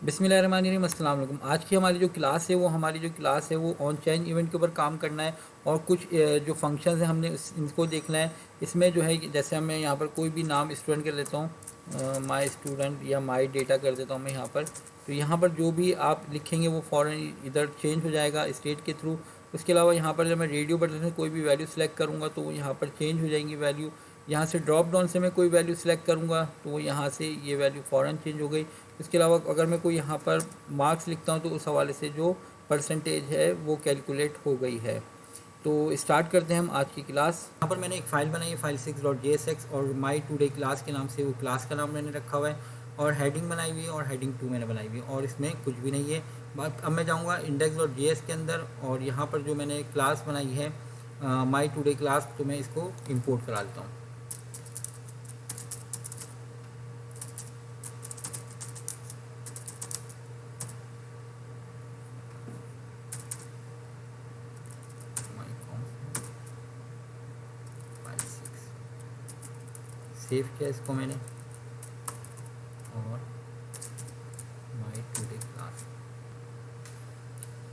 बिस्मिल्लाहिर्रहमानिर्रहीम, अस्सलाम वालेकुम। आज की हमारी जो क्लास है वो ऑन चेंज इवेंट के ऊपर काम करना है और कुछ जो फंक्शंस हैं हमने इनको देखना है। इसमें जो है कि जैसे मैं यहाँ पर कोई भी नाम स्टूडेंट कर लेता हूँ, माय स्टूडेंट या माय डेटा कर देता हूँ मैं यहाँ पर। तो यहाँ पर जो भी आप लिखेंगे वो फ़ौरन इधर चेंज हो जाएगा स्टेट के थ्रू। उसके अलावा यहाँ पर जब मैं रेडियो बटन से कोई भी वैल्यू सेलेक्ट करूँगा तो वो यहाँ पर चेंज हो जाएंगी वैल्यू। यहाँ से ड्रॉप डाउन से मैं कोई वैल्यू सेलेक्ट करूँगा तो वो यहाँ से ये वैल्यू फ़ौरन चेंज हो गई। इसके अलावा अगर मैं कोई यहाँ पर मार्क्स लिखता हूँ तो उस हवाले से जो परसेंटेज है वो कैलकुलेट हो गई है। तो स्टार्ट करते हैं हम आज की क्लास। यहाँ पर मैंने एक फ़ाइल बनाई है, फाइल 6.jsx, और माई टूडे क्लास के नाम से वो क्लास का नाम मैंने रखा हुआ है। और हेडिंग बनाई हुई है और हेडिंग 2 मैंने बनाई हुई है और इसमें कुछ भी नहीं है। बात अब मैं जाऊँगा index.js के अंदर और यहाँ पर जो मैंने क्लास बनाई है माई टूडे क्लास, तो मैं इसको इम्पोर्ट करा लेता हूँ। सेव किया इसको मैंने और माई टूडे क्लास,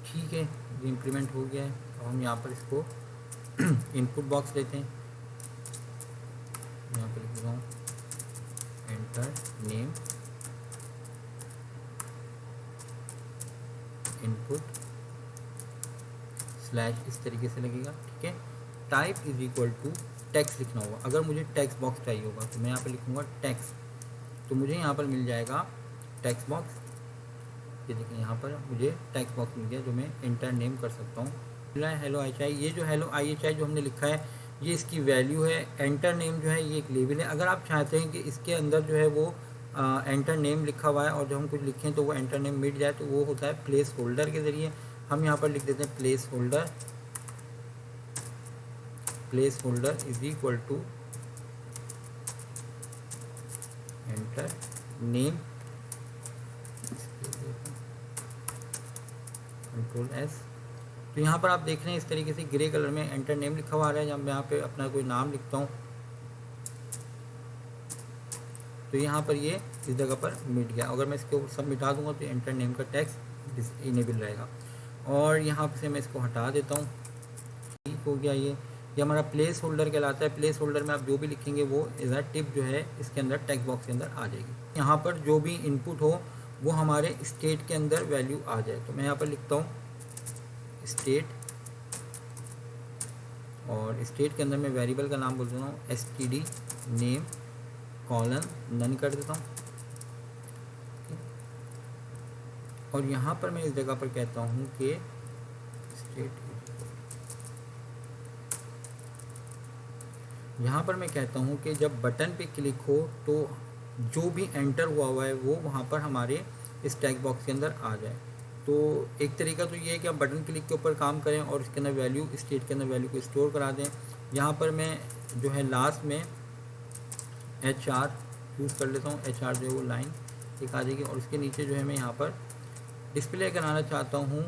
ठीक है, ये इम्प्लीमेंट हो गया है। अब हम यहाँ पर इसको इनपुट बॉक्स लेते हैं। यहाँ पर लिख रहा हूँ एंटर नेम इनपुट स्लैश, इस तरीके से लगेगा, ठीक है। Type is equal to text लिखना होगा। अगर मुझे टेक्स्ट बॉक्स चाहिए होगा तो मैं यहाँ पर लिखूँगा टेक्स्ट, तो मुझे यहाँ पर मिल जाएगा टेक्स्ट बॉक्स। ये देखिए यहाँ पर मुझे टेक्स्ट बॉक्स मिल गया जो मैं इंटर नेम कर सकता हूँ। हेलो आई एच आई, ये जो हेलो आई एच आई जो हमने लिखा है ये इसकी वैल्यू है। एंटर नेम जो है ये एक लेवल है। अगर आप चाहते हैं कि इसके अंदर जो है वो एंटर नेम लिखा हुआ है और जब हम कुछ लिखें तो वो एंटर नेम मिट जाए तो वो होता है प्लेस होल्डर के ज़रिए। हम यहाँ पर लिख देते हैं placeholder is equal to enter name, control S. तो यहाँ पर आप देख रहे हैं इस तरीके से ग्रे कलर में एंटर नेम लिखा हुआ आ रहा है। जब मैं यहाँ पे अपना कोई नाम लिखता हूँ तो यहाँ पर ये इस जगह पर मिट गया। अगर मैं इसको सब मिटा दूंगा तो एंटर नेम का टेक्स्ट इनेबल रहेगा। और यहाँ से मैं इसको हटा देता हूँ, ठीक हो गया। ये हमारा प्लेस होल्डर कहलाता है। प्लेस होल्डर में आप जो भी लिखेंगे वो एज अ टिप जो है इसके अंदर टेक्स्ट बॉक्स के अंदर आ जाएगी। यहाँ पर जो भी इनपुट हो वो हमारे स्टेट के अंदर वैल्यू आ जाए। तो मैं यहाँ पर लिखता हूँ स्टेट, और स्टेट के अंदर मैं वेरिएबल का नाम बोल देता हूँ std नेम कॉलन नन कर देता हूँ। और यहाँ पर मैं इस जगह पर कहता हूँ कि स्टेट, यहाँ पर मैं कहता हूँ कि जब बटन पे क्लिक हो तो जो भी एंटर हुआ है वो वहाँ पर हमारे इस टेक्स्ट बॉक्स के अंदर आ जाए। तो एक तरीका तो ये है कि आप बटन क्लिक के ऊपर काम करें और इसके अंदर वैल्यू, स्टेट के अंदर वैल्यू को स्टोर करा दें। यहाँ पर मैं जो है लास्ट में HR यूज़ कर लेता हूँ। HR जो है वो लाइन एक आ जाएगी और उसके नीचे जो है मैं यहाँ पर डिस्प्ले कराना चाहता हूँ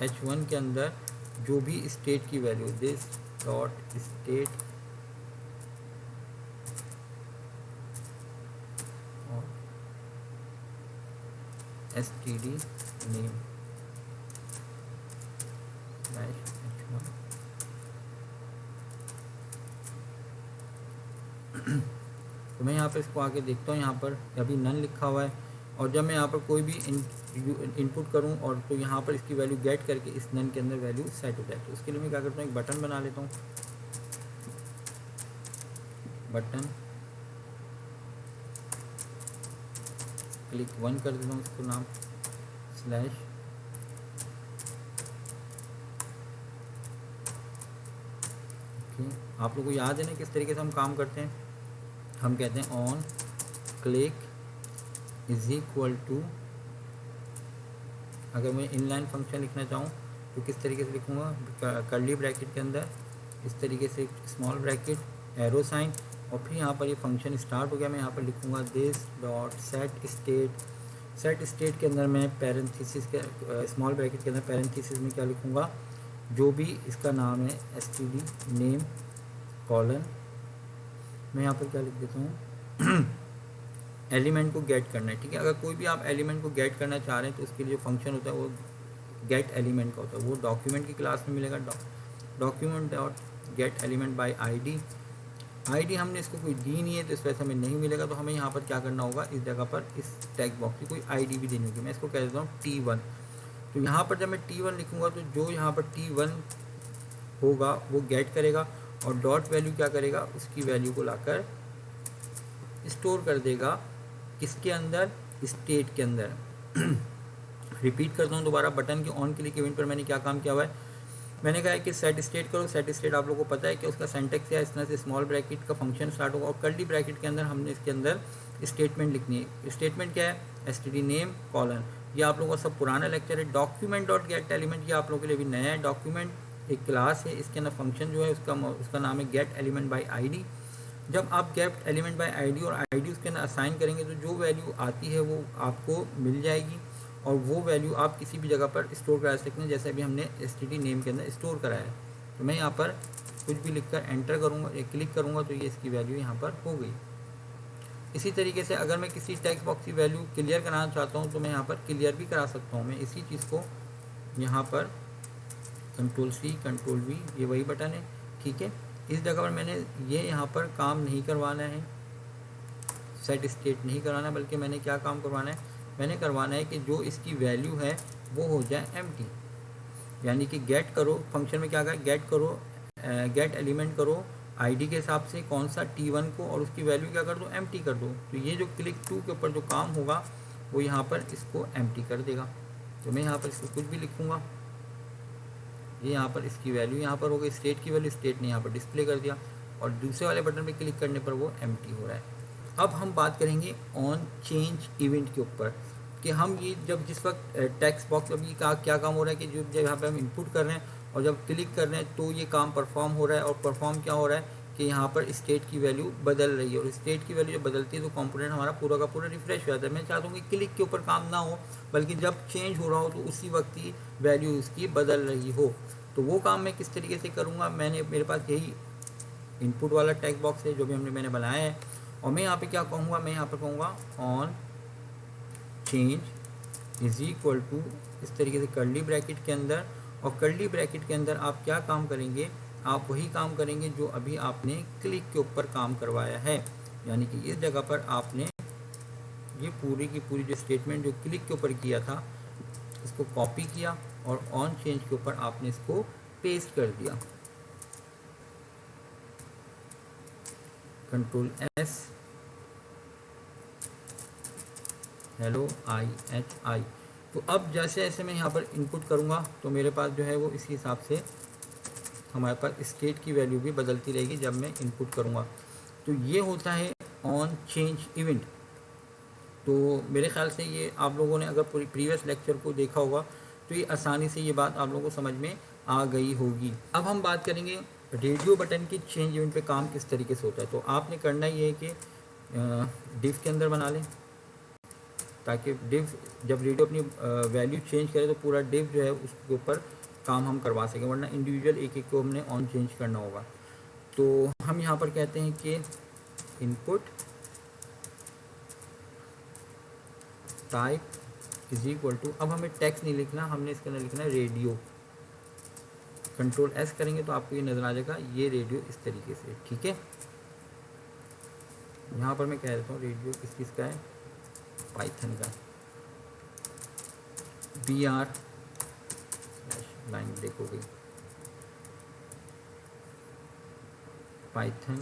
H1 के अंदर जो भी स्टेट की वैल्यू, दिस डॉट स्टेट और std नेम स्लैश H1। तो मैं यहाँ पर इसको आगे देखता हूँ, यहाँ पर अभी नन लिखा हुआ है। और जब मैं यहाँ पर कोई भी इनपुट करूँ और तो यहाँ पर इसकी वैल्यू गेट करके इस नन के अंदर वैल्यू सेट हो जाए, तो उसके लिए मैं क्या करता हूँ एक बटन बना लेता हूँ। बटन क्लिक 1 कर देता हूँ, इसको नाम स्लैश आप लोगों को याद है ना किस तरीके से हम काम करते हैं। हम कहते हैं on click is equal to, अगर मैं इनलाइन फंक्शन लिखना चाहूँ तो किस तरीके से लिखूँगा, कर्ली ब्रैकेट के अंदर इस तरीके से स्मॉल ब्रैकेट एरो साइन, और फिर यहाँ पर ये फंक्शन स्टार्ट हो गया। मैं यहाँ पर लिखूँगा this dot set state. Set state के अंदर मैं पैरेंथेसिस के स्मॉल ब्रैकेट के अंदर पैरेंथेसिस में क्या लिखूँगा, जो भी इसका नाम है std नेम कॉलन, मैं यहाँ पर क्या लिख देता हूँ एलिमेंट को गेट करना है, ठीक है। अगर कोई भी आप एलिमेंट को गेट करना चाह रहे हैं तो उसके लिए जो फंक्शन होता है वो गेट एलिमेंट का होता है, वो डॉक्यूमेंट की क्लास में मिलेगा। Document dot gate element by ID. ID हमने इसको कोई दी नहीं है तो इस वजह से हमें नहीं मिलेगा, तो हमें यहाँ पर क्या करना होगा, इस जगह पर इस टैग बॉक्स की कोई आईडी भी देनी होगी। मैं इसको कह देता हूँ T1। तो यहाँ पर जब मैं T1 लिखूँगा तो जो यहाँ पर T1 होगा वो गेट करेगा और डॉट वैल्यू क्या करेगा, उसकी वैल्यू को लाकर स्टोर कर देगा किसके अंदर, स्टेट के अंदर। रिपीट करता हूँ दोबारा, बटन के ऑन क्लिक इवेंट पर मैंने क्या काम किया हुआ है, मैंने कहा है कि सेट स्टेट करो। सेट स्टेट आप लोगों को पता है कि उसका सेंटेक्स क्या है, इस तरह से स्मॉल ब्रैकेट का फंक्शन स्टार्ट होगा और कर्ली ब्रैकेट के अंदर हमने इसके अंदर स्टेटमेंट लिखनी है। स्टेटमेंट क्या है, std नेम कॉलन। ये आप लोगों का सब पुराना लेक्चर है। डॉक्यूमेंट डॉट गेट एलिमेंट ये आप लोगों के लिए भी नया है। डॉक्यूमेंट एक क्लास है, इसके अंदर फंक्शन जो है उसका नाम है गेट एलिमेंट बाई आईडी। जब आप गेट एलिमेंट बाय आईडी और आईडी उसके अंदर असाइन करेंगे तो जो वैल्यू आती है वो आपको मिल जाएगी और वो वैल्यू आप किसी भी जगह पर स्टोर करा सकते हैं, जैसे अभी हमने std नेम के अंदर स्टोर कराया है। तो मैं यहाँ पर कुछ भी लिखकर एंटर करूँगा, क्लिक करूँगा तो ये इसकी वैल्यू यहाँ पर हो गई। इसी तरीके से अगर मैं किसी टेक्स्ट बॉक्स की वैल्यू क्लियर कराना चाहता हूँ तो मैं यहाँ पर क्लियर भी करा सकता हूँ। मैं इसी चीज़ को यहाँ पर Ctrl+C Ctrl+V, ये वही बटन है, ठीक है। इस जगह पर मैंने ये यहाँ पर काम नहीं करवाना है, सेट स्टेट नहीं करवाना, बल्कि मैंने क्या काम करवाना है, मैंने करवाना है कि जो इसकी वैल्यू है वो हो जाए एम्प्टी। यानी कि गेट करो फंक्शन में क्या करें, गेट करो, गेट एलिमेंट करो आईडी के हिसाब से कौन सा T1 को, और उसकी वैल्यू क्या कर दो, एम्प्टी कर दो। तो ये जो क्लिक टू के ऊपर जो काम होगा वो यहाँ पर इसको एम्प्टी कर देगा। तो मैं यहाँ पर इसको कुछ भी लिखूँगा, ये यहाँ पर इसकी वैल्यू यहाँ पर हो गई, स्टेट की वैल्यू स्टेट ने यहाँ पर डिस्प्ले कर दिया और दूसरे वाले बटन पे क्लिक करने पर वो एम्प्टी हो रहा है। अब हम बात करेंगे ऑन चेंज इवेंट के ऊपर कि हम ये जब जिस वक्त टेक्स्ट बॉक्स अभी का क्या काम हो रहा है कि जब यहाँ पे हम इनपुट कर रहे हैं और जब क्लिक कर रहे हैं तो ये काम परफॉर्म हो रहा है। और परफॉर्म क्या हो रहा है कि यहाँ पर स्टेट की वैल्यू बदल रही है और स्टेट की वैल्यू जब बदलती है तो कंपोनेंट हमारा पूरा का पूरा रिफ्रेश हो जाता है। मैं चाहता हूँ कि क्लिक के ऊपर काम ना हो बल्कि जब चेंज हो रहा हो तो उसी वक्त ही वैल्यू उसकी बदल रही हो। तो वो काम मैं किस तरीके से करूँगा, मेरे पास यही इनपुट वाला टेक्स्ट बॉक्स है जो भी मैंने बनाया है और मैं यहाँ पे क्या कहूँगा, मैं यहाँ पर कहूँगा on change is equal to इस तरीके से कर्ली ब्रैकेट के अंदर, और कर्ली ब्रैकेट के अंदर आप क्या काम करेंगे, आप वही काम करेंगे जो अभी आपने क्लिक के ऊपर काम करवाया है। यानी कि इस जगह पर आपने ये पूरी की पूरी जो स्टेटमेंट जो क्लिक के ऊपर किया था इसको कॉपी किया और ऑन चेंज के ऊपर आपने इसको पेस्ट कर दिया। Ctrl+S hello IHI। तो अब जैसे जैसे मैं यहाँ पर इनपुट करूँगा तो मेरे पास जो है वो इसी हिसाब से हमारे पास स्टेट की वैल्यू भी बदलती रहेगी जब मैं इनपुट करूँगा। तो ये होता है ऑन चेंज इवेंट। तो मेरे ख्याल से ये आप लोगों ने अगर पूरी प्रीवियस लेक्चर को देखा होगा तो ये आसानी से ये बात आप लोगों को समझ में आ गई होगी। अब हम बात करेंगे रेडियो बटन की चेंज इवेंट पे काम किस तरीके से होता है। तो आपने करना ये है कि डिव के अंदर बना लें ताकि डिव जब रेडियो अपनी वैल्यू चेंज करे तो पूरा डिव जो है उसके ऊपर काम हम करवा सकें, वरना इंडिविजुअल एक एक को हमने ऑन चेंज करना होगा। तो हम यहाँ पर कहते हैं कि input type is equal to, अब हमें टेक्स्ट नहीं लिखना, हमने इसके अंदर लिखना है रेडियो। Ctrl+S करेंगे तो आपको ये नज़र आ जाएगा, ये रेडियो इस तरीके से, ठीक है। यहाँ पर मैं कह देता हूँ रेडियो किस चीज़ का है, पाइथन का। BR लाइन ब्रेक हो गई, पाइथन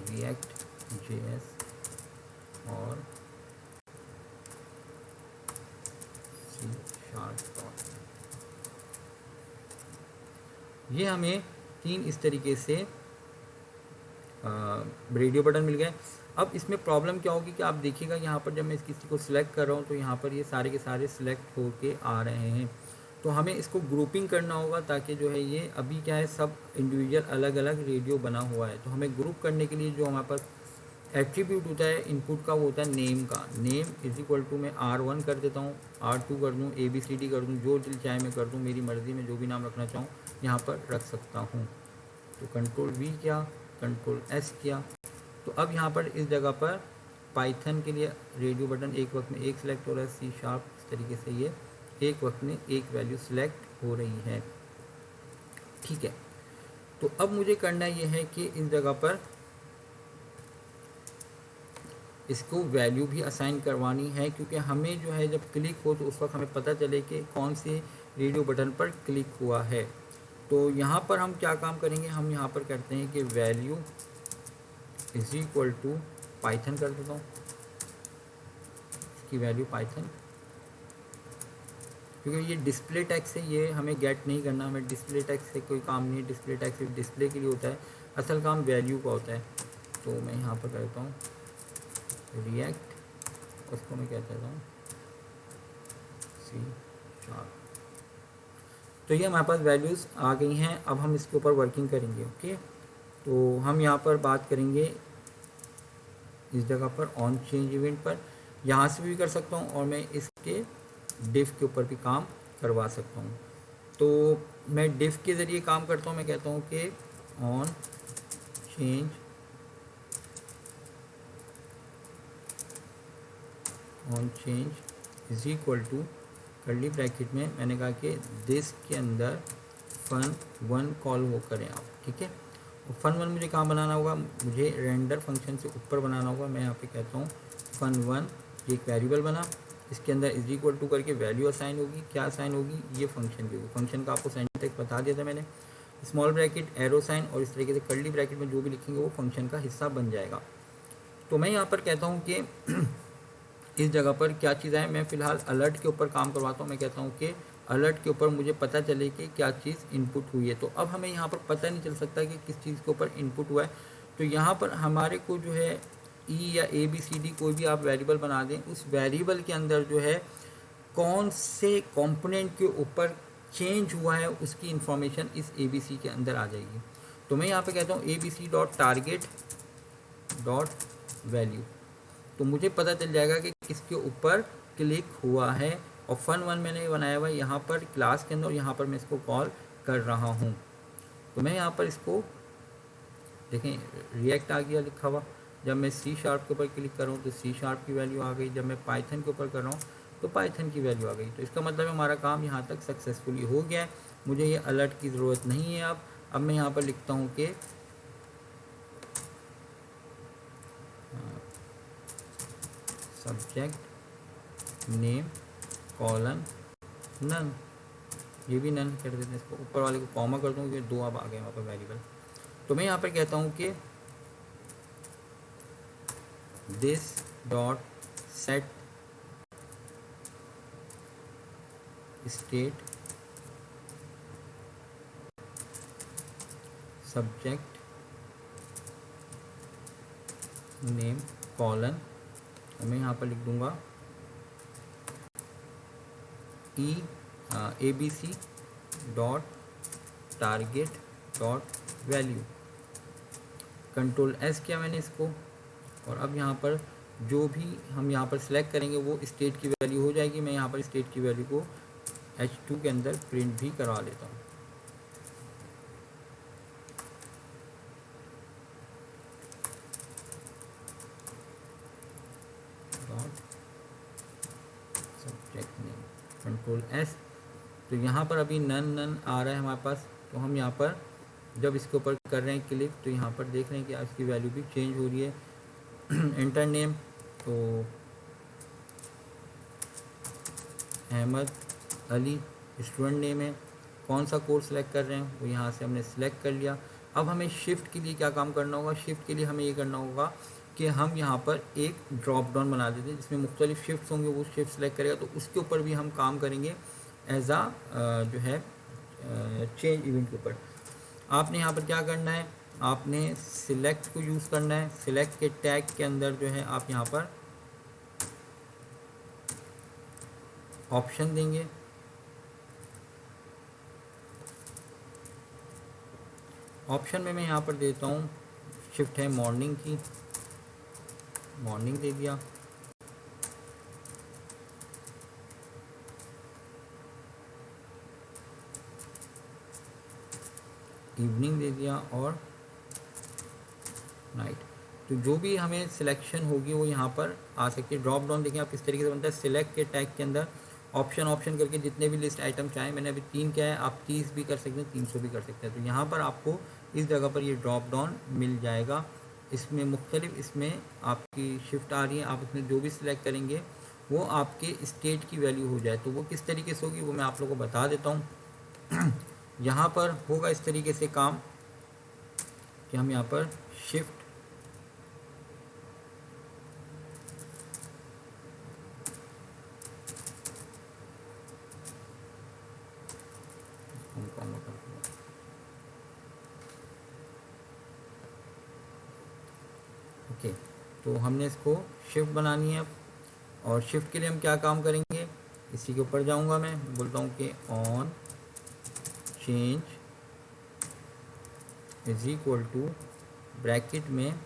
रिएक्ट JS और C#. ये हमें तीन इस तरीके से रेडियो बटन मिल गए। अब इसमें प्रॉब्लम क्या होगी कि आप देखिएगा यहाँ पर जब मैं किसी को सिलेक्ट कर रहा हूँ तो यहाँ पर ये सारे के सारे सिलेक्ट होके आ रहे हैं। तो हमें इसको ग्रुपिंग करना होगा ताकि जो है ये अभी क्या है सब इंडिविजुअल अलग अलग रेडियो बना हुआ है। तो हमें ग्रुप करने के लिए जो हमारे पास एट्रीब्यूट होता है इनपुट का वो होता है नेम का। नेम इज इक्वल टू मैं R1 कर देता हूँ, R2 कर दूँ, ABCD कर दूँ, जो दिल चाहे मैं कर दूँ, मेरी मर्ज़ी में जो भी नाम रखना चाहूँ यहाँ पर रख सकता हूँ। तो Ctrl+V किया, Ctrl+S किया। तो अब यहाँ पर इस जगह पर पाइथन के लिए रेडियो बटन एक वक्त में एक सिलेक्ट हो रहा है, सी शार्प इस तरीके से ये एक वक्त में एक वैल्यू सिलेक्ट हो रही है। ठीक है, तो अब मुझे करना ये है कि इस जगह पर इसको वैल्यू भी असाइन करवानी है, क्योंकि हमें जो है जब क्लिक हो तो उस वक्त हमें पता चले कि कौन से रेडियो बटन पर क्लिक हुआ है। तो यहाँ पर हम क्या काम करेंगे, हम यहाँ पर करते हैं कि value is equal to Python कर देता हूँ, इसकी वैल्यू पाइथन, क्योंकि ये डिस्प्ले टैक्स से ये हमें गेट नहीं करना, हमें डिस्प्ले टैक्स से कोई काम नहीं है, डिस्प्ले टैक्स सिर्फ डिस्प्ले के लिए होता है, असल काम वैल्यू का होता है। तो मैं यहाँ पर करता हूँ रिएक्ट, उसको मैं क्या कहता हूँ सी शार्प। तो ये हमारे पास वैल्यूज़ आ गई हैं, अब हम इसके ऊपर वर्किंग करेंगे। ओके, तो हम यहाँ पर बात करेंगे इस जगह पर ऑन चेंज इवेंट पर, यहाँ से भी कर सकता हूँ और मैं इसके डिफ के ऊपर भी काम करवा सकता हूँ। तो मैं डिफ के ज़रिए काम करता हूँ, मैं कहता हूँ कि on change is equal to curly bracket में मैंने कहा कि दिस के अंदर fun1 कॉल वो करें आप। ठीक है, और fun1 मुझे कहाँ बनाना होगा, मुझे रेंडर फंक्शन से ऊपर बनाना होगा। मैं यहाँ पे कहता हूँ fun1, ये एक वेरिएबल बना, इसके अंदर इज इक्वल टू करके वैल्यू असाइन होगी। क्या असाइन होगी, ये फंक्शन की होगी। फंक्शन का आपको सिंटैक्स बता दिया था मैंने, स्मॉल ब्रैकेट एरो साइन और इस तरीके से कर्ली ब्रैकेट में जो भी लिखेंगे वो फंक्शन का हिस्सा बन जाएगा। तो मैं यहाँ पर कहता हूँ कि इस जगह पर क्या चीज़ है, मैं फ़िलहाल अलर्ट के ऊपर काम करवाता हूँ। मैं कहता हूँ कि अलर्ट के ऊपर मुझे पता चले कि क्या चीज़ इनपुट हुई है। तो अब हमें यहाँ पर पता नहीं चल सकता कि किस चीज़ के ऊपर इनपुट हुआ है। तो यहाँ पर हमारे को जो है ई या ए बी सी डी कोई भी आप वेरिएबल बना दें, उस वेरिएबल के अंदर जो है कौन से कंपोनेंट के ऊपर चेंज हुआ है उसकी इंफॉर्मेशन इस ए बी सी के अंदर आ जाएगी। तो मैं यहाँ पे कहता हूँ A B C dot target dot value, तो मुझे पता चल जाएगा कि किसके ऊपर क्लिक हुआ है। और fun1 मैंने बनाया हुआ है यहाँ पर क्लास के अंदर, और यहाँ पर मैं इसको कॉल कर रहा हूँ। तो मैं यहाँ पर इसको देखें रिएक्ट आ गया लिखा हुआ। जब मैं सी शार्प के ऊपर क्लिक कर रहा हूँ तो सी शार्प की वैल्यू आ गई, जब मैं पाइथन के ऊपर कर रहा हूँ तो पाइथन की वैल्यू आ गई। तो इसका मतलब हमारा काम यहाँ तक सक्सेसफुली हो गया है, मुझे ये अलर्ट की ज़रूरत नहीं है। अब मैं यहाँ पर लिखता हूँ कि सब्जेक्ट नेम कॉलन नन, ये भी नन कर देते हैं, इसको ऊपर वाले को कॉमा कर दूँ, ये दो अब आ गए वहाँ पर वेरिएबल। तो मैं यहाँ पर कहता हूँ कि this dot set state subject name colon, और मैं यहाँ पर लिख दूँगा A B C dot target dot value. Control S किया मैंने इसको, और अब यहाँ पर जो भी हम यहाँ पर सिलेक्ट करेंगे वो स्टेट की वैल्यू हो जाएगी। मैं यहाँ पर स्टेट की वैल्यू को H2 के अंदर प्रिंट भी करवा लेता हूँ। सब्जेक्ट नेम कंट्रोल एस, तो यहाँ पर अभी नन आ रहा है हमारे पास। तो हम यहाँ पर जब इसके ऊपर कर रहे हैं क्लिक तो यहाँ पर देख रहे हैं कि इसकी वैल्यू भी चेंज हो रही है। एंटर नेम, तो अहमद अली स्टूडेंट नेम है, कौन सा कोर्स सेलेक्ट कर रहे हैं वो यहाँ से हमने सेलेक्ट कर लिया। अब हमें शिफ्ट के लिए क्या काम करना होगा, शिफ्ट के लिए हमें ये करना होगा कि हम यहाँ पर एक ड्रॉप डाउन बना देते हैं जिसमें मुख्तलिफ शिफ्ट्स होंगे, वो शिफ्ट सेलेक्ट करेगा, तो उसके ऊपर भी हम काम करेंगे एज आ जो है चेंज इवेंट के ऊपर। आपने यहाँ पर क्या करना है, आपने सिलेक्ट को यूज़ करना है। सिलेक्ट के टैग के अंदर जो है आप यहाँ पर ऑप्शन देंगे, ऑप्शन में मैं यहाँ पर देता हूँ शिफ्ट है मॉर्निंग की, मॉर्निंग दे दिया। इवनिंग दे दिया और नाइट। तो जो भी हमें सिलेक्शन होगी वो यहाँ पर आ सकती है। ड्रॉप डाउन देखिए आप किस तरीके से बनता है, सिलेक्ट के टैग के अंदर ऑप्शन करके जितने भी लिस्ट आइटम चाहें, मैंने अभी 3 क्या है, आप 30 भी कर सकते हैं, 300 भी कर सकते हैं। तो यहाँ पर आपको इस जगह पर ये ड्रॉप डाउन मिल जाएगा। इसमें मुख्तलिफ इसमें आपकी शिफ्ट आ रही है, आप इसमें जो भी सिलेक्ट करेंगे वो आपके स्टेट की वैल्यू हो जाए। तो वो किस तरीके से होगी वो मैं आप लोगों को बता देता हूँ। यहाँ पर होगा इस तरीके से काम कि हम यहाँ पर शिफ्ट ओके, तो हमने इसको शिफ्ट बनानी है। और शिफ्ट के लिए हम क्या काम करेंगे, इसी के ऊपर जाऊंगा, मैं बोलता हूँ कि on change is equal to bracket में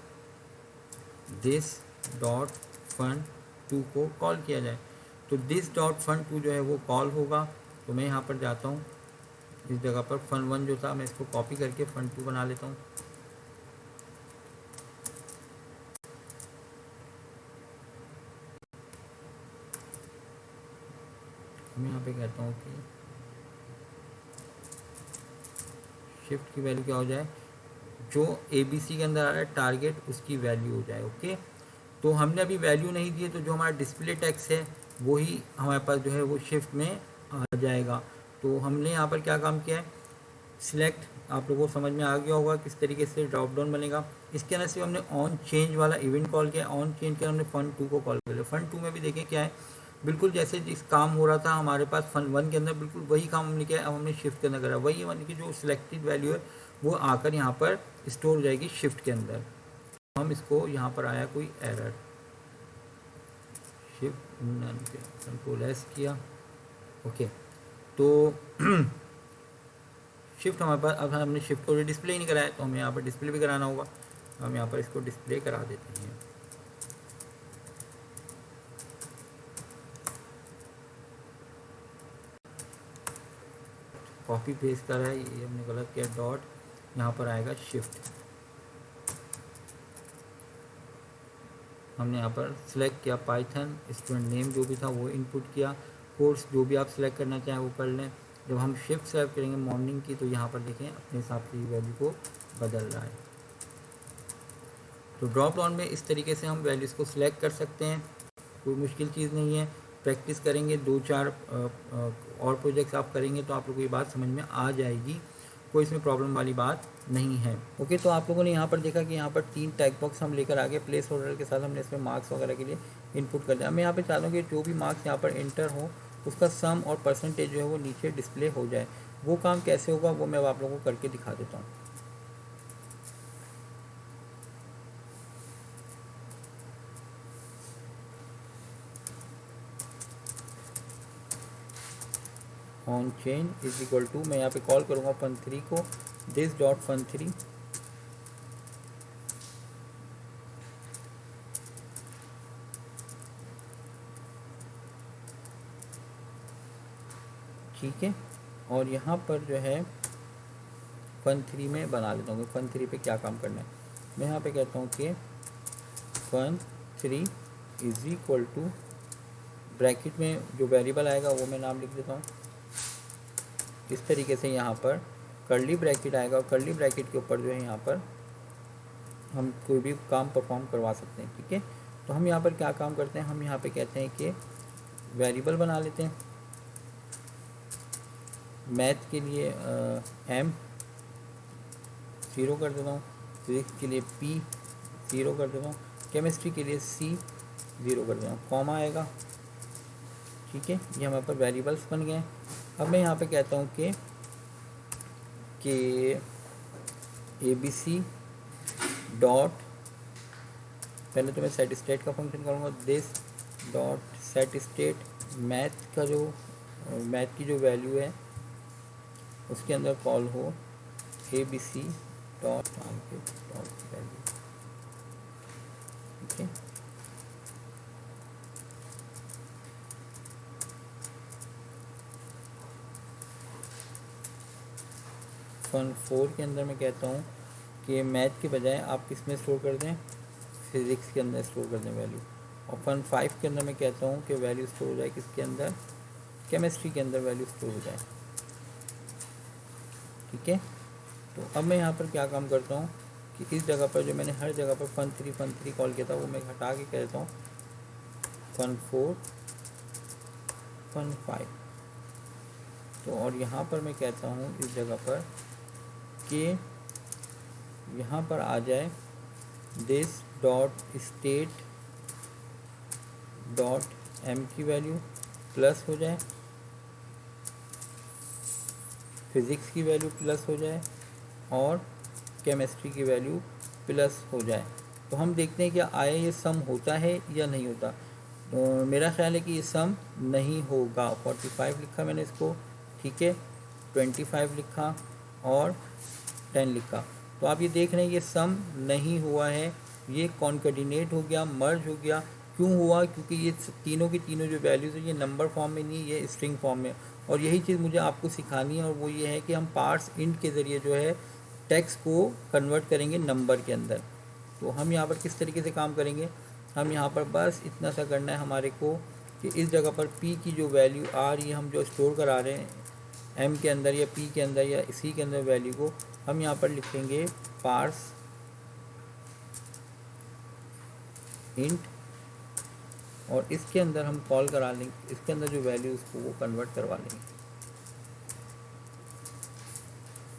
दिस डॉट फन टू को कॉल किया जाए। तो दिस डॉट फन टू जो है वो कॉल होगा। तो मैं यहाँ पर जाता हूँ, इस जगह पर फन वन जो था मैं इसको कॉपी करके फन टू बना लेता हूँ। मैं यहाँ पे कहता हूँ कि शिफ्ट की वैल्यू क्या हो जाए, जो ABC के अंदर आ रहा है टारगेट उसकी वैल्यू हो जाए। ओके, तो हमने अभी वैल्यू नहीं दी है, तो जो हमारा डिस्प्ले टेक्स्ट है वही हमारे पास जो है वो शिफ्ट में आ जाएगा। तो हमने यहाँ पर क्या काम किया है, सिलेक्ट, आप लोगों को समझ में आ गया होगा किस तरीके से ड्रॉप डाउन बनेगा। इसके अंदर सिर्फ हमने ऑन चेंज वाला इवेंट कॉल किया, ऑन चेंज के हमने फन टू को कॉल कर लिया। फन टू में भी देखें क्या है, बिल्कुल जैसे जिस काम हो रहा था हमारे पास फन वन के अंदर, बिल्कुल वही काम हमने किया है। अब हमने शिफ्ट के अंदर करा, वही यानी कि जो सिलेक्टेड वैल्यू है वो आकर यहाँ पर स्टोर हो जाएगी शिफ्ट के अंदर। हम इसको यहाँ पर आया कोई एरर, शिफ्ट नन पे कंट्रोल एस किया। ओके, तो शिफ्ट हमारे पास, अब हमने शिफ्ट को डिस्प्ले ही नहीं कराया तो हमें यहाँ पर डिस्प्ले भी कराना होगा। हम यहाँ पर इसको डिस्प्ले करा देते हैं। कॉपी पेस्ट कर रहा है, ये हमने गलत किया, डॉट यहाँ पर आएगा शिफ्ट। हमने यहाँ पर सिलेक्ट किया पाइथन, स्टूडेंट नेम जो भी था वो इनपुट किया, कोर्स जो भी आप सिलेक्ट करना चाहें वो कर लें। जब हम शिफ्ट सेलेक्ट करेंगे मॉर्निंग की तो यहाँ पर देखें अपने हिसाब से वैल्यू को बदल रहा है। तो ड्रॉप डाउन में इस तरीके से हम वैल्यूज़ को सिलेक्ट कर सकते हैं, कोई मुश्किल चीज़ नहीं है। प्रैक्टिस करेंगे, 2-4 और प्रोजेक्ट्स आप करेंगे तो आप लोगों को ये बात समझ में आ जाएगी, कोई इसमें प्रॉब्लम वाली बात नहीं है। ओके, तो आप लोगों ने यहाँ पर देखा कि यहाँ पर 3 टैग बॉक्स हम लेकर आगे प्लेस होल्डर के साथ हमने इसमें मार्क्स वगैरह के लिए इनपुट कर दिया। मैं यहाँ पे चाहता हूँ कि जो भी मार्क्स यहाँ पर एंटर हो उसका सम और परसेंटेज जो है वो नीचे डिस्प्ले हो जाए। वो काम कैसे होगा वो मैं आप लोगों को करके दिखा देता हूँ। On change is equal to, मैं यहाँ पे कॉल करूँगा फन थ्री को, दिस डॉट फन थ्री, ठीक है। और यहाँ पर जो है फन थ्री में बना लेता हूँ, फन थ्री पे क्या काम करना है। मैं यहाँ पे कहता हूँ कि fun three is equal to, bracket में जो वेरिएबल आएगा वो मैं नाम लिख देता हूँ। इस तरीके से यहाँ पर कर्ली ब्रैकेट आएगा और कर्ली ब्रैकेट के ऊपर जो है यहाँ पर हम कोई भी काम परफॉर्म करवा सकते हैं, ठीक है। तो हम यहाँ पर क्या काम करते हैं, हम यहाँ पे कहते हैं कि वेरिएबल बना लेते हैं। मैथ के लिए m 0 कर देता हूँ, फिजिक्स के लिए p 0 कर देता हूँ, केमिस्ट्री के लिए c 0 कर देता हूँ, कॉमा आएगा, ठीक है। ये हमारे पास वेरिएबल्स बन गए हैं। अब मैं यहाँ पे कहता हूँ कि ABC डॉट, पहले तो मैं सेट स्टेट का फंक्शन करूँगा, this dot set state, math का जो मैथ की जो वैल्यू है उसके अंदर कॉल हो ABC डॉट वैल्यू, ठीक है। फन 4 के अंदर मैं कहता हूँ कि मैथ के बजाय आप किस में स्टोर कर दें, फिज़िक्स के अंदर स्टोर कर दें वैल्यू, और फन 5 के अंदर मैं कहता हूँ कि वैल्यू स्टोर हो जाए किसके अंदर, केमिस्ट्री के अंदर वैल्यू स्टोर हो जाए। ठीक है, तो अब मैं यहाँ पर क्या काम करता हूँ कि इस जगह पर जो मैंने हर जगह पर फन 3 कॉल किया था वो मैं हटा के कह देता हूँ फन 4 फन 5। तो और यहाँ पर मैं कहता हूँ इस जगह पर कि यहाँ पर आ जाए this dot state dot M की वैल्यू प्लस हो जाए, फिज़िक्स की वैल्यू प्लस हो जाए, और केमिस्ट्री की वैल्यू प्लस हो जाए। तो हम देखते हैं कि आया ये सम होता है या नहीं होता। तो मेरा ख्याल है कि ये सम नहीं होगा। 45 लिखा मैंने इसको, ठीक है, 25 लिखा और 10 लिखा। तो आप ये देख रहे हैं ये सम नहीं हुआ है, ये कॉन्केटिनेट हो गया, मर्ज हो गया। क्यों हुआ? क्योंकि ये तीनों की तीनों जो वैल्यूज़ हैं ये नंबर फॉर्म में नहीं, ये स्ट्रिंग फॉर्म में। और यही चीज़ मुझे आपको सिखानी है, और वो ये है कि हम पार्स इंट के ज़रिए जो है टेक्स्ट को कन्वर्ट करेंगे नंबर के अंदर। तो हम यहाँ पर किस तरीके से काम करेंगे, हम यहाँ पर बस इतना सा करना है हमारे को कि इस जगह पर p की जो वैल्यू आ रही है, हम जो स्टोर करा रहे हैं m के अंदर या p के अंदर या c के अंदर वैल्यू को, हम यहाँ पर लिखेंगे पार्स इंट, और इसके अंदर हम कॉल करा लेंगे, इसके अंदर जो वैल्यू उसको वो कन्वर्ट करवा लेंगे।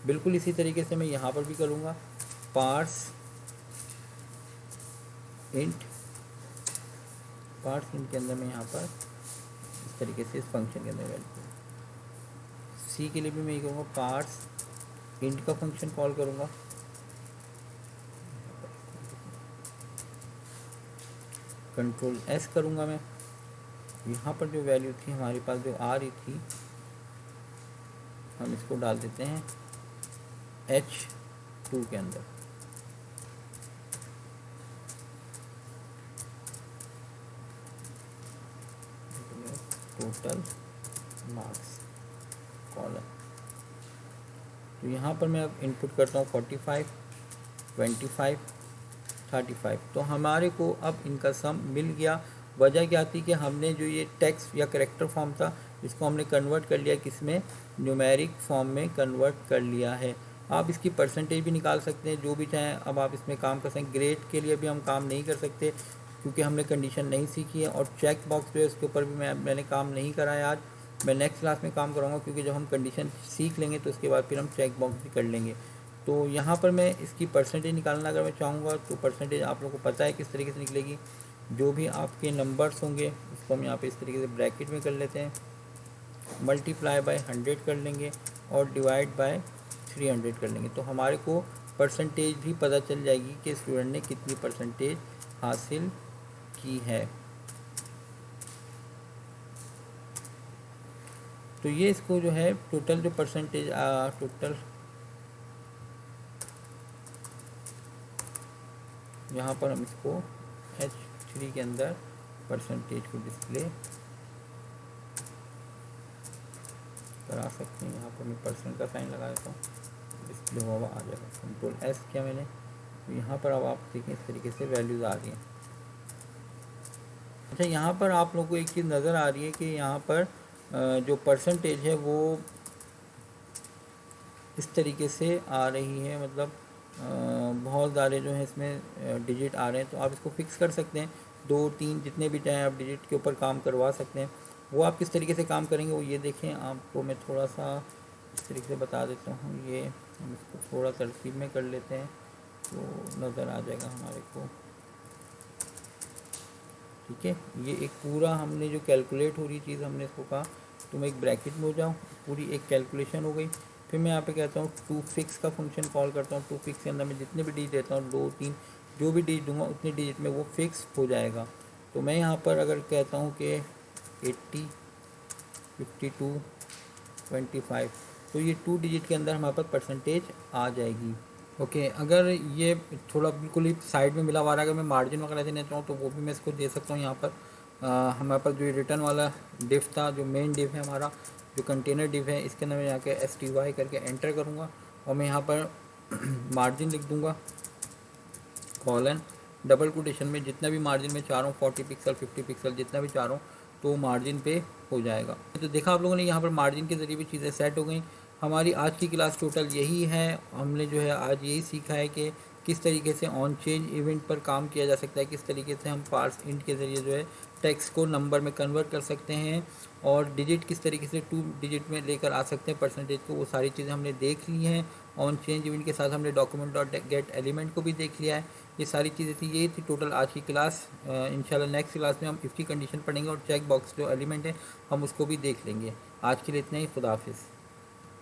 बिल्कुल इसी तरीके से मैं यहाँ पर भी करूँगा, पार्स इंट, पार्स इंट के अंदर मैं यहाँ पर इस तरीके से इस फंक्शन के अंदर वैल्यू, सी के लिए भी मैं ये करूँगा पार्स इंट का फंक्शन कॉल करूँगा, कंट्रोल एस करूँगा मैं। यहाँ पर जो वैल्यू थी हमारे पास जो आ रही थी, हम इसको डाल देते हैं H2 के अंदर। टोटल मार्क्स कॉलम, तो यहाँ पर मैं अब इनपुट करता हूँ 45, 25, 35। तो हमारे को अब इनका सम मिल गया। वजह क्या थी कि हमने जो ये टेक्स्ट या करेक्टर फॉर्म था इसको हमने कन्वर्ट कर लिया, किसमें, न्यूमेरिक फॉर्म में कन्वर्ट कर लिया है। आप इसकी परसेंटेज भी निकाल सकते हैं, जो भी चाहें अब आप इसमें काम कर सकते हैं। ग्रेड के लिए भी हम काम नहीं कर सकते क्योंकि हमने कंडीशन नहीं सीखी है, और चेक बॉक्स जो है उसके ऊपर भी मैंने काम नहीं करा है आज। मैं नेक्स्ट क्लास में काम कराऊंगा, क्योंकि जब हम कंडीशन सीख लेंगे तो उसके बाद फिर हम चेक बॉक्स भी कर लेंगे। तो यहाँ पर मैं इसकी परसेंटेज निकालना अगर मैं चाहूँगा तो परसेंटेज आप लोगों को पता है किस तरीके से निकलेगी। जो भी आपके नंबर्स होंगे उसको हम यहाँ पे इस तरीके से ब्रैकेट में कर लेते हैं, मल्टीप्लाई बाय 100 कर लेंगे और डिवाइड बाय 300 कर लेंगे। तो हमारे को परसेंटेज भी पता चल जाएगी कि स्टूडेंट ने कितनी परसेंटेज हासिल की है। तो ये इसको जो है टोटल जो परसेंटेज टोटल यहाँ पर हम इसको H3 के अंदर परसेंटेज को डिस्प्ले करा सकते हैं। यहाँ पर मैं परसेंट का साइन लगा देता हूँ, डिस्प्ले हुआ आ जाएगा। कंट्रोल एस किया मैंने, तो यहाँ पर अब आप देखें इस तरीके से वैल्यूज़ आ रही हैं। अच्छा, यहाँ पर आप लोगों को एक चीज़ नज़र आ रही है कि यहाँ पर जो परसेंटेज है वो इस तरीके से आ रही है, मतलब बहुत ज़्यादा जो है इसमें डिजिट आ रहे हैं। तो आप इसको फिक्स कर सकते हैं, 2, 3 जितने भी चाहें आप डिजिट के ऊपर काम करवा सकते हैं। वो आप किस तरीके से काम करेंगे वो ये देखें, आपको मैं थोड़ा सा इस तरीके से बता देता हूँ। ये हम इसको थोड़ा तरतीब में कर लेते हैं तो नज़र आ जाएगा हमारे को। ठीक है, ये एक पूरा हमने जो कैलकुलेट हो रही चीज़ हमने इसको कहा तो मैं एक ब्रैकेट में हो जाऊँ, पूरी एक कैलकुलेशन हो गई। फिर मैं यहाँ पे कहता हूँ टू फिक्स का फंक्शन कॉल करता हूँ। टू फिक्स के अंदर मैं जितने भी डिजिट देता हूँ, 2, 3 जो भी डिजिट दूंगा उतनी डिजिट में वो फिक्स हो जाएगा। तो मैं यहाँ पर अगर कहता हूँ कि 80, 52, 25, तो ये 2 डिजिट के अंदर हमारे पास परसेंटेज आ जाएगी। ओके, अगर ये थोड़ा बिल्कुल ही साइड में मिला हुआ है, अगर मैं मार्जिन वगैरह देना चाहूँ तो वो भी मैं इसको दे सकता हूँ। यहाँ पर हमारे पास जो रिटर्न वाला डिफ था, जो मेन डिफ है हमारा, जो कंटेनर डिफ है, इसके अंदर मैं जाके STY करके एंटर करूँगा और मैं यहाँ पर मार्जिन लिख दूँगा कॉलन डबल कोटेशन में जितना भी मार्जिन में चाह रहा हूँ 40 पिक्सल 50 पिक्सल जितना भी चाह रहा हूँ तो मार्जिन पे हो जाएगा। तो देखा आप लोगों ने यहाँ पर मार्जिन के ज़रिए भी चीज़ें सेट हो गई। हमारी आज की क्लास टोटल यही है। हमने जो है आज यही सीखा है कि किस तरीके से ऑन चेंज इवेंट पर काम किया जा सकता है, किस तरीके से हम पार्स इंट के ज़रिए जो है टेक्स्ट को नंबर में कन्वर्ट कर सकते हैं और डिजिट किस तरीके से 2 डिजिट में लेकर आ सकते हैं परसेंटेज को। वो सारी चीज़ें हमने देख ली हैं। ऑन चेंज इवेंट के साथ हमने डॉक्यूमेंट डॉट गेट एलिमेंट को भी देख लिया है। ये सारी चीज़ें थी, यही थी टोटल आज की क्लास। इंशाल्लाह नेक्स्ट क्लास में हम इफ़ की कंडीशन पढ़ेंगे और चेक बॉक्स जो एलिमेंट है हम उसको भी देख लेंगे। आज के लिए इतना ही। खुदा हाफिज़।